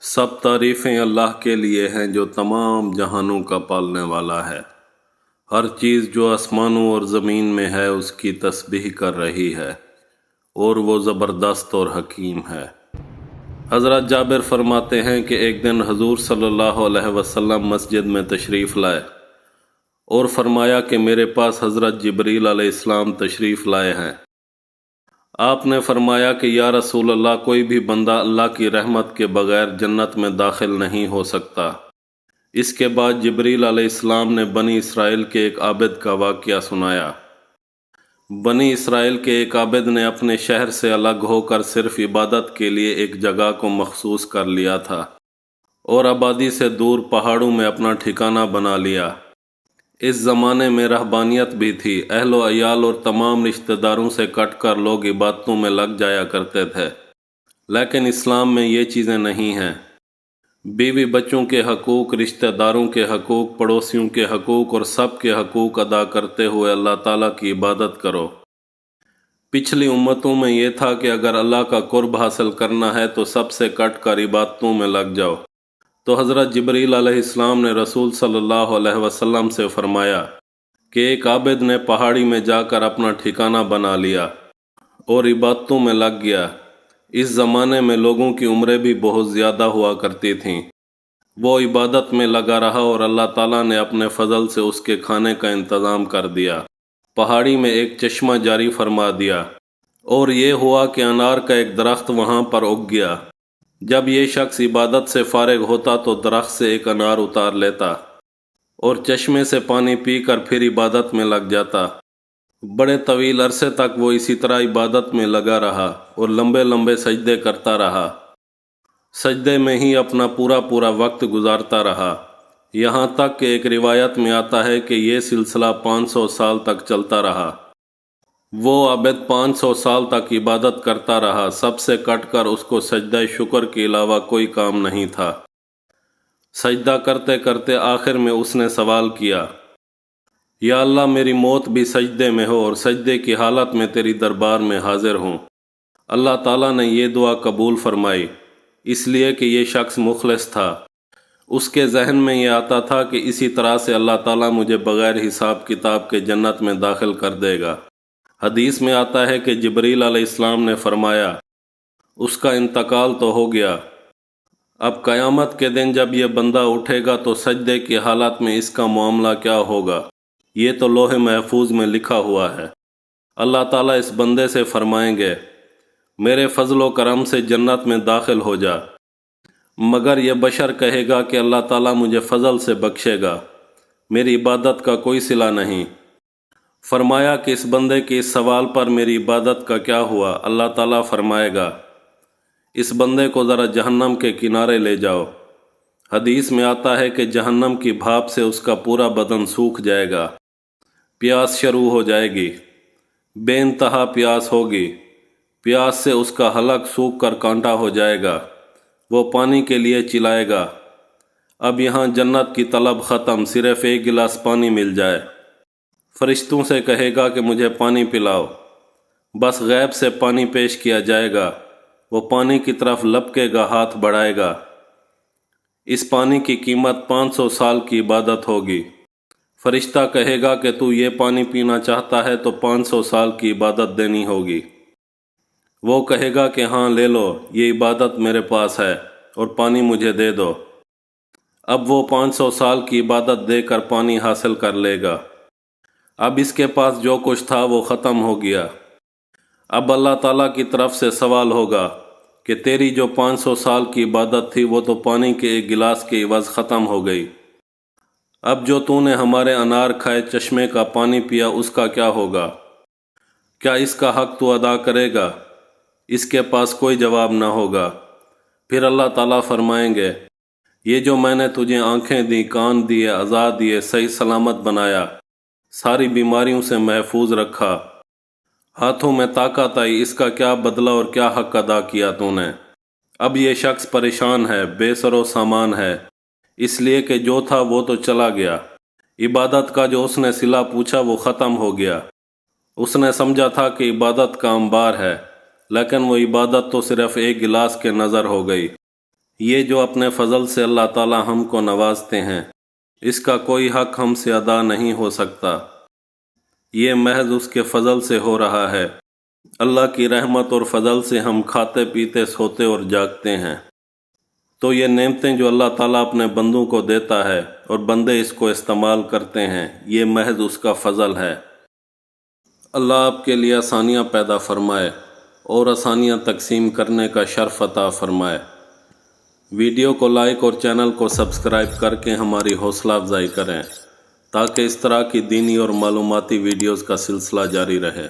سب تعریفیں اللہ کے لیے ہیں جو تمام جہانوں کا پالنے والا ہے۔ ہر چیز جو آسمانوں اور زمین میں ہے اس کی تسبیح کر رہی ہے اور وہ زبردست اور حکیم ہے۔ حضرت جابر فرماتے ہیں کہ ایک دن حضور صلی اللہ علیہ وسلم مسجد میں تشریف لائے اور فرمایا کہ میرے پاس حضرت جبریل علیہ السلام تشریف لائے ہیں۔ آپ نے فرمایا کہ یا رسول اللہ، کوئی بھی بندہ اللہ کی رحمت کے بغیر جنت میں داخل نہیں ہو سکتا۔ اس کے بعد جبریل علیہ السلام نے بنی اسرائیل کے ایک عابد کا واقعہ سنایا۔ بنی اسرائیل کے ایک عابد نے اپنے شہر سے الگ ہو کر صرف عبادت کے لیے ایک جگہ کو مخصوص کر لیا تھا اور آبادی سے دور پہاڑوں میں اپنا ٹھکانہ بنا لیا۔ اس زمانے میں رہبانیت بھی تھی، اہل و عیال اور تمام رشتہ داروں سے کٹ کر لوگ عبادتوں میں لگ جایا کرتے تھے، لیکن اسلام میں یہ چیزیں نہیں ہیں۔ بیوی بچوں کے حقوق، رشتہ داروں کے حقوق، پڑوسیوں کے حقوق اور سب کے حقوق ادا کرتے ہوئے اللہ تعالیٰ کی عبادت کرو۔ پچھلی امتوں میں یہ تھا کہ اگر اللہ کا قرب حاصل کرنا ہے تو سب سے کٹ کر عبادتوں میں لگ جاؤ۔ تو حضرت جبریل علیہ السلام نے رسول صلی اللہ علیہ وسلم سے فرمایا کہ ایک عابد نے پہاڑی میں جا کر اپنا ٹھکانہ بنا لیا اور عبادتوں میں لگ گیا۔ اس زمانے میں لوگوں کی عمریں بھی بہت زیادہ ہوا کرتی تھیں۔ وہ عبادت میں لگا رہا اور اللہ تعالیٰ نے اپنے فضل سے اس کے کھانے کا انتظام کر دیا، پہاڑی میں ایک چشمہ جاری فرما دیا، اور یہ ہوا کہ انار کا ایک درخت وہاں پر اگ گیا۔ جب یہ شخص عبادت سے فارغ ہوتا تو درخت سے ایک انار اتار لیتا اور چشمے سے پانی پی کر پھر عبادت میں لگ جاتا۔ بڑے طویل عرصے تک وہ اسی طرح عبادت میں لگا رہا اور لمبے لمبے سجدے کرتا رہا، سجدے میں ہی اپنا پورا وقت گزارتا رہا، یہاں تک کہ ایک روایت میں آتا ہے کہ یہ سلسلہ 500 سال تک چلتا رہا۔ وہ عابد 500 سال تک عبادت کرتا رہا، سب سے کٹ کر اس کو سجدہ شکر کے علاوہ کوئی کام نہیں تھا۔ سجدہ کرتے کرتے آخر میں اس نے سوال کیا، یا اللہ، میری موت بھی سجدے میں ہو اور سجدے کی حالت میں تیری دربار میں حاضر ہوں۔ اللہ تعالیٰ نے یہ دعا قبول فرمائی، اس لیے کہ یہ شخص مخلص تھا۔ اس کے ذہن میں یہ آتا تھا کہ اسی طرح سے اللہ تعالیٰ مجھے بغیر حساب کتاب کے جنت میں داخل کر دے گا۔ حدیث میں آتا ہے کہ جبریل علیہ السلام نے فرمایا، اس کا انتقال تو ہو گیا، اب قیامت کے دن جب یہ بندہ اٹھے گا تو سجدے کی حالت میں اس کا معاملہ کیا ہوگا، یہ تو لوح محفوظ میں لکھا ہوا ہے۔ اللہ تعالیٰ اس بندے سے فرمائیں گے، میرے فضل و کرم سے جنت میں داخل ہو جا، مگر یہ بشر کہے گا کہ اللہ تعالیٰ مجھے فضل سے بخشے گا، میری عبادت کا کوئی صلہ نہیں۔ فرمایا کہ اس بندے کے اس سوال پر میری عبادت کا کیا ہوا؟ اللہ تعالیٰ فرمائے گا، اس بندے کو ذرا جہنم کے کنارے لے جاؤ۔ حدیث میں آتا ہے کہ جہنم کی بھاپ سے اس کا پورا بدن سوکھ جائے گا، پیاس شروع ہو جائے گی، بے انتہا پیاس ہوگی، پیاس سے اس کا حلق سوکھ کر کانٹا ہو جائے گا، وہ پانی کے لیے چلائے گا، اب یہاں جنت کی طلب ختم، صرف ایک گلاس پانی مل جائے۔ فرشتوں سے کہے گا کہ مجھے پانی پلاؤ، بس غیب سے پانی پیش کیا جائے گا، وہ پانی کی طرف لپکے گا، ہاتھ بڑھائے گا، اس پانی کی قیمت 500 سال کی عبادت ہوگی۔ فرشتہ کہے گا کہ تو یہ پانی پینا چاہتا ہے تو 500 سال کی عبادت دینی ہوگی۔ وہ کہے گا کہ ہاں لے لو، یہ عبادت میرے پاس ہے اور پانی مجھے دے دو۔ اب وہ 500 سال کی عبادت دے کر پانی حاصل کر لے گا۔ اب اس کے پاس جو کچھ تھا وہ ختم ہو گیا۔ اب اللہ تعالیٰ کی طرف سے سوال ہوگا کہ تیری جو 500 سال کی عبادت تھی وہ تو پانی کے ایک گلاس کے عوض ختم ہو گئی، اب جو تو نے ہمارے انار کھائے، چشمے کا پانی پیا، اس کا کیا ہوگا؟ کیا اس کا حق تو ادا کرے گا؟ اس کے پاس کوئی جواب نہ ہوگا۔ پھر اللہ تعالیٰ فرمائیں گے، یہ جو میں نے تجھے آنکھیں دی، کان دیے، اعضاء دیے، صحیح سلامت بنایا، ساری بیماریوں سے محفوظ رکھا، ہاتھوں میں طاقت آئی، اس کا کیا بدلہ اور کیا حق ادا کیا تو نے؟ اب یہ شخص پریشان ہے، بے سر و سامان ہے، اس لیے کہ جو تھا وہ تو چلا گیا۔ عبادت کا جو اس نے صلہ پوچھا وہ ختم ہو گیا۔ اس نے سمجھا تھا کہ عبادت کا انبار ہے، لیکن وہ عبادت تو صرف ایک گلاس کے نظر ہو گئی۔ یہ جو اپنے فضل سے اللہ تعالی ہم کو نوازتے ہیں، اس کا کوئی حق ہم سے ادا نہیں ہو سکتا، یہ محض اس کے فضل سے ہو رہا ہے۔ اللہ کی رحمت اور فضل سے ہم کھاتے پیتے سوتے اور جاگتے ہیں، تو یہ نعمتیں جو اللہ تعالیٰ اپنے بندوں کو دیتا ہے اور بندے اس کو استعمال کرتے ہیں، یہ محض اس کا فضل ہے۔ اللہ آپ کے لیے آسانیاں پیدا فرمائے اور آسانیاں تقسیم کرنے کا شرف عطا فرمائے۔ ویڈیو کو لائک اور چینل کو سبسکرائب کر کے ہماری حوصلہ افزائی کریں تاکہ اس طرح کی دینی اور معلوماتی ویڈیوز کا سلسلہ جاری رہے۔